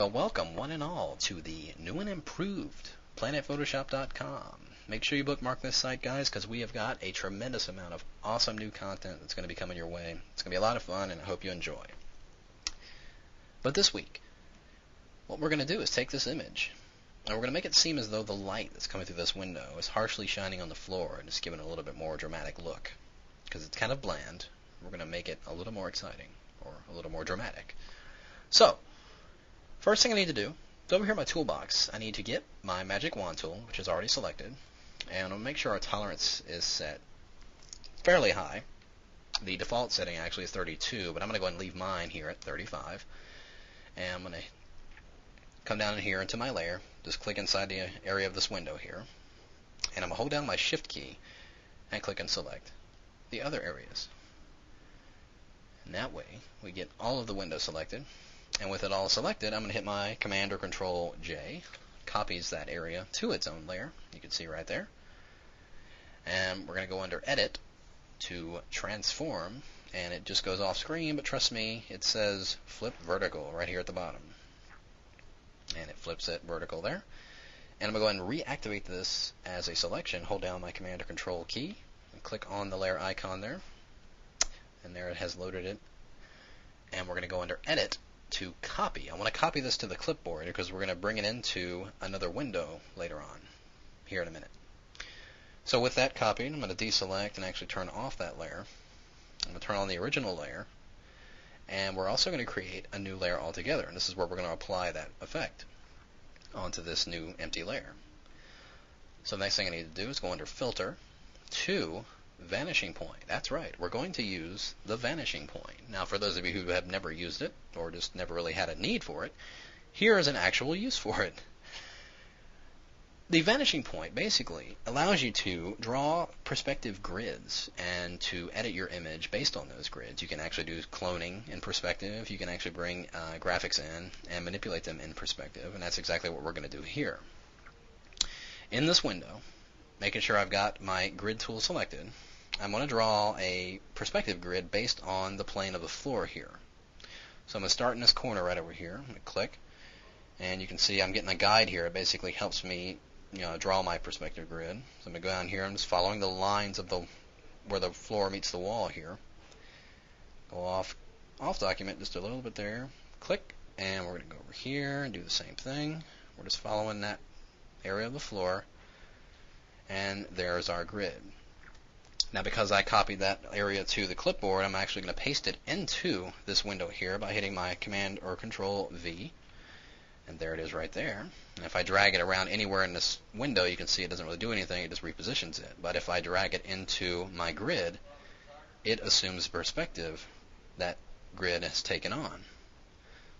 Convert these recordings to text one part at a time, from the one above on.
Well, welcome one and all to the new and improved planetphotoshop.com. Make sure you bookmark this site, guys, because we have got a tremendous amount of awesome new content that's going to be coming your way. It's going to be a lot of fun, and I hope you enjoy. But this week, what we're going to do is take this image, and we're going to make it seem as though the light that's coming through this window is harshly shining on the floor and just giving it a little bit more dramatic look. Because it's kind of bland, we're going to make it a little more exciting, or a little more dramatic. So, first thing I need to do is over here in my toolbox, I need to get my magic wand tool, which is already selected, and I'll make sure our tolerance is set fairly high. The default setting actually is 32, but I'm going to go ahead and leave mine here at 35. And I'm going to come down in here into my layer, just click inside the area of this window here, and I'm going to hold down my shift key and click and select the other areas. And that way we get all of the windows selected. And with it all selected, I'm going to hit my Command or Control J, copies that area to its own layer. You can see right there. And we're going to go under Edit to Transform, and it just goes off screen, but trust me, it says Flip Vertical right here at the bottom. And it flips it vertical there. And I'm going to go ahead and reactivate this as a selection. Hold down my Command or Control key, and click on the layer icon there. And there it has loaded it. And we're going to go under Edit to copy. I want to copy this to the clipboard because we're going to bring it into another window later on, here in a minute. So with that copied, I'm going to deselect and actually turn off that layer. I'm going to turn on the original layer, and we're also going to create a new layer altogether, and this is where we're going to apply that effect onto this new empty layer. So the next thing I need to do is go under Filter to Vanishing Point. That's right, we're going to use the vanishing point. Now, for those of you who have never used it, or just never really had a need for it, here is an actual use for it. The vanishing point basically allows you to draw perspective grids and to edit your image based on those grids. You can actually do cloning in perspective. You can actually bring graphics in and manipulate them in perspective, and that's exactly what we're going to do here. In this window, making sure I've got my grid tool selected, I'm going to draw a perspective grid based on the plane of the floor here. So I'm going to start in this corner right over here. I'm going to click, and you can see I'm getting a guide here. It basically helps me, draw my perspective grid. So I'm going to go down here. I'm just following the lines of where the floor meets the wall here. Go off document just a little bit there. Click, and we're going to go over here and do the same thing. We're just following that area of the floor, and there's our grid. Now, because I copied that area to the clipboard, I'm actually going to paste it into this window here by hitting my Command or Control V. And there it is right there. And if I drag it around anywhere in this window, you can see it doesn't really do anything, it just repositions it. But if I drag it into my grid, it assumes perspective that grid has taken on.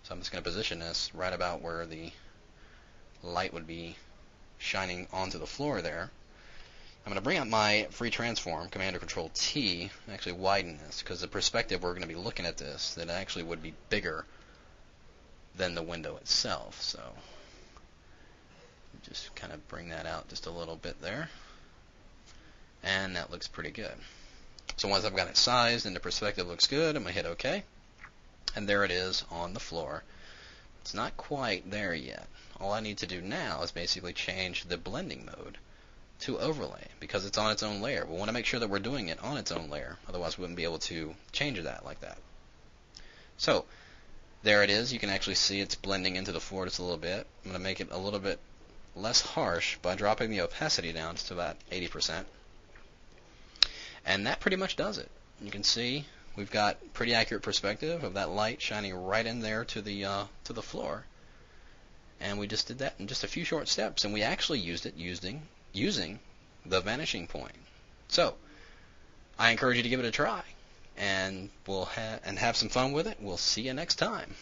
So I'm just going to position this right about where the light would be shining onto the floor there. I'm going to bring up my free transform, Command or Control T, and actually widen this, because the perspective we're going to be looking at this, that actually would be bigger than the window itself. So just kind of bring that out just a little bit there, and that looks pretty good. So once I've got it sized and the perspective looks good, I'm going to hit OK, and there it is on the floor. It's not quite there yet. All I need to do now is basically change the blending mode to overlay, because it's on its own layer. We want to make sure that we're doing it on its own layer, otherwise we wouldn't be able to change that like that. So there it is. You can actually see it's blending into the floor just a little bit. I'm going to make it a little bit less harsh by dropping the opacity down to about 80%. And that pretty much does it. You can see we've got pretty accurate perspective of that light shining right in there to the floor. And we just did that in just a few short steps, and we actually used it using the vanishing point. So I encourage you to give it a try, and have some fun with it. We'll see you next time.